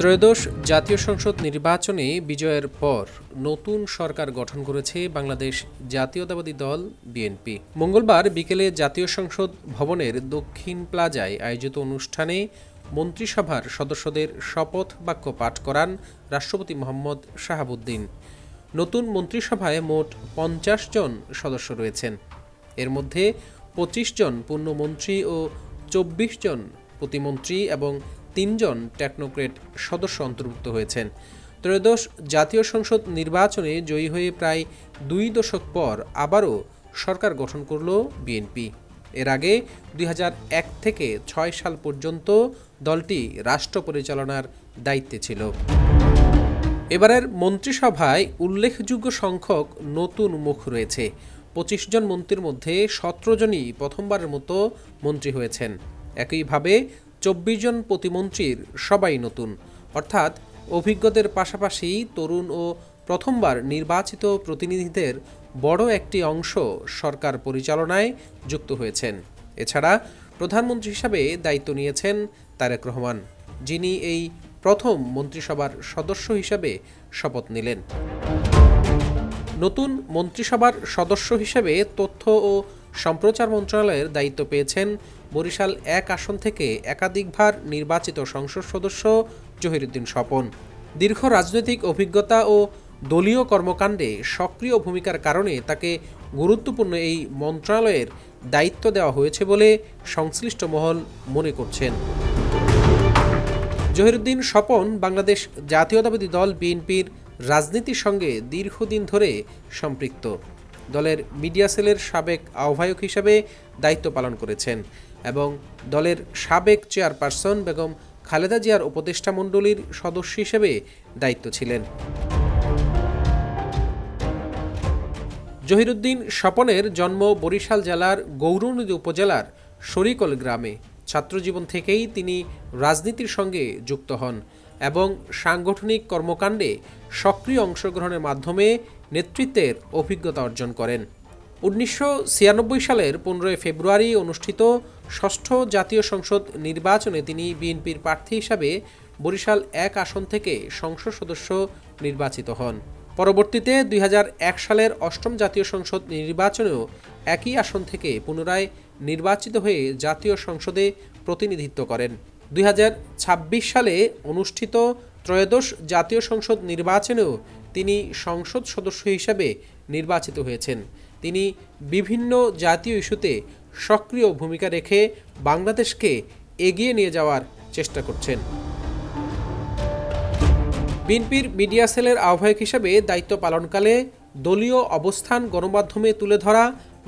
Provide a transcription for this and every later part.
ত্রয়োদশ জাতীয় সংসদ নির্বাচনে বিজয়ের পর নতুন সরকার গঠন করেছে বাংলাদেশ জাতীয়তাবাদী দল বিএনপি। মঙ্গলবার বিকেলে জাতীয় সংসদ ভবনের দক্ষিণ প্লাজায় আয়োজিত অনুষ্ঠানে মন্ত্রিসভার সদস্যদের শপথ বাক্য পাঠ করান রাষ্ট্রপতি মোহাম্মদ শাহাবুদ্দিন। নতুন মন্ত্রিসভায় মোট ৫০ জন সদস্য রয়েছেন। এর মধ্যে ২৫ জন পূর্ণমন্ত্রী ও ২৪ জন প্রতিমন্ত্রী এবং ৩ জন টেকনোক্রেট সদস্য অন্তর্ভুক্ত হয়েছেন। ত্রয়োদশ জাতীয় সংসদ নির্বাচনে জয়ী হয়ে প্রায় ২ দশক পর আবারও সরকার গঠন করল বিএনপি। এর আগে ২০০১ থেকে ৬ সাল পর্যন্ত দলটি রাষ্ট্র পরিচালনার দায়িত্বে ছিল। এবারের মন্ত্রিসভায় উল্লেখযোগ্য সংখ্যক নতুন মুখ রয়েছে। ২৫ জন মন্ত্রীর মধ্যে ১৭ জনই প্রথমবারের মতো মন্ত্রী হয়েছেন। একইভাবে ২৪ জন প্রতিমন্ত্রীর সবাই নতুন, অর্থাৎ অভিজ্ঞদের পাশাপাশি তরুণ ও প্রথমবার নির্বাচিত প্রতিনিধিদের বড় একটি অংশ সরকার পরিচালনায় যুক্ত হয়েছেন। এছাড়া প্রধানমন্ত্রী হিসাবে দায়িত্ব নিয়েছেন তারেক রহমান, যিনি এই প্রথম মন্ত্রিসভার সদস্য হিসাবে শপথ নিলেন। নতুন মন্ত্রিসভার সদস্য হিসেবে তথ্য ও সম্প্রচার মন্ত্রণালয়ের দায়িত্ব পেয়েছেন বরিশাল ১ আসন থেকে একাধিকবার নির্বাচিত সংসদ সদস্য জহিরুদ্দিন স্বপন। দীর্ঘ রাজনৈতিক অভিজ্ঞতা ও দলীয় কর্মকাণ্ডে সক্রিয় ভূমিকার কারণে তাকে গুরুত্বপূর্ণ এই মন্ত্রণালয়ের দায়িত্ব দেওয়া হয়েছে বলে সংশ্লিষ্ট মহল মনে করছেন। জহিরুদ্দিন স্বপন বাংলাদেশ জাতীয়তাবাদী দল বিএনপির রাজনীতির সঙ্গে দীর্ঘদিন ধরে সম্পৃক্ত। দলের মিডিয়া সেলের সাবেক আহ্বায়ক হিসেবে দায়িত্ব পালন করেছেন এবং দলের সাবেক চেয়ারপারসন বেগম খালেদা জিয়ার উপদেষ্টা মণ্ডলীর সদস্য হিসেবে দায়িত্ব ছিলেন। জহিরুদ্দিন স্বপনের জন্ম বরিশাল জেলার গৌরনদী উপজেলার শরীকল গ্রামে। ছাত্রজীবন থেকেই তিনি রাজনীতির সঙ্গে যুক্ত হন এবং সাংগঠনিক কর্মকাণ্ডে সক্রিয় অংশগ্রহণের মাধ্যমে নেতৃত্বের অভিজ্ঞতা অর্জন করেন। ১৯৯৬ সালের ১৫ ফেব্রুয়ারি অনুষ্ঠিত ষষ্ঠ জাতীয় সংসদ নির্বাচনে তিনি বিএনপির প্রার্থী হিসাবে বরিশাল ১ আসন থেকে সংসদ সদস্য নির্বাচিত হন। পরবর্তীতে ২০০১ সালের অষ্টম জাতীয় সংসদ নির্বাচনেও একই আসন থেকে পুনরায় নির্বাচিত হয়ে জাতীয় সংসদে প্রতিনিধিত্ব করেন। ২০২৬ সালে অনুষ্ঠিত ত্রয়োদশ জাতীয় সংসদ নির্বাচনেও তিনি সংসদ সদস্য হিসাবে নির্বাচিত হয়েছেন। তিনি বিভিন্ন জাতীয় ইস্যুতে সক্রিয় ভূমিকা রেখে বাংলাদেশকে এগিয়ে নিয়ে যাওয়ার চেষ্টা করছেন। বিএনপির মিডিয়া সেলের আহ্বায়ক হিসেবে দায়িত্ব পালনকালে দলীয় অবস্থান গণমাধ্যমে তুলে ধরা,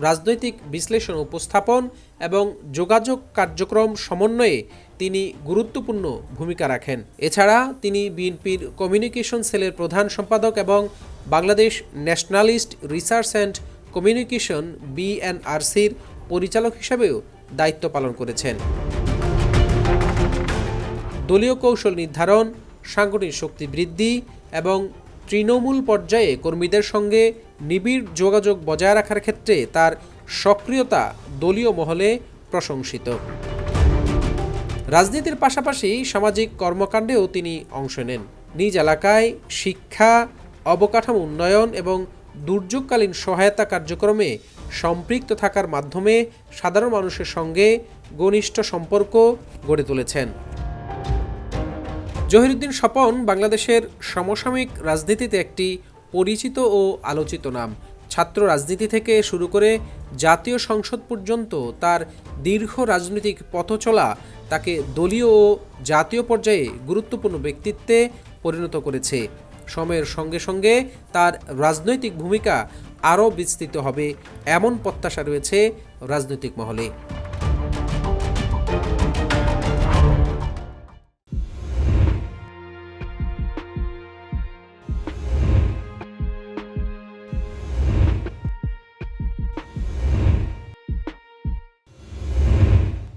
রাজনৈতিক বিশ্লেষণ উপস্থাপন এবং যোগাযোগ কার্যক্রম সমন্বয়ে তিনি গুরুত্বপূর্ণ ভূমিকা রাখেন। এছাড়া তিনি বিএনপির কমিউনিকেশন সেলের প্রধান সম্পাদক এবং Bangladesh nationalist research and communication BNRCর পরিচালক হিসেবেও দায়িত্ব পালন করেছেন। দলীয় কৌশল নির্ধারণ, সাংগঠনিক শক্তি বৃদ্ধি এবং তৃণমূল পর্যায়ে কর্মীদের সঙ্গে নিবিড় যোগাযোগ বজায় রাখার ক্ষেত্রে তার সক্রিয়তা দলীয় মহলে প্রশংসিত। রাজনীতির পাশাপাশি সামাজিক কর্মকাণ্ডেও তিনি অংশ নেন। নিজ এলাকায় শিক্ষা, অবকাঠামো উন্নয়ন এবং দুর্যোগকালীন সহায়তা কার্যক্রমে সম্পৃক্ত থাকার মাধ্যমে সাধারণ মানুষের সঙ্গে ঘনিষ্ঠ সম্পর্ক গড়ে তুলেছেন। জহিরুদ্দিন স্বপন বাংলাদেশের সমসাময়িক রাজনীতিতে একটি পরিচিত ও আলোচিত নাম। ছাত্র রাজনীতি থেকে শুরু করে জাতীয় সংসদ পর্যন্ত তার দীর্ঘ রাজনৈতিক পথচলা তাকে দলীয় ও জাতীয় পর্যায়ে গুরুত্বপূর্ণ ব্যক্তিত্বে পরিণত করেছে। সময়ের সঙ্গে সঙ্গে তার রাজনৈতিক ভূমিকা আরও বিস্তৃত হবে এমন প্রত্যাশা রয়েছে রাজনৈতিক মহলে।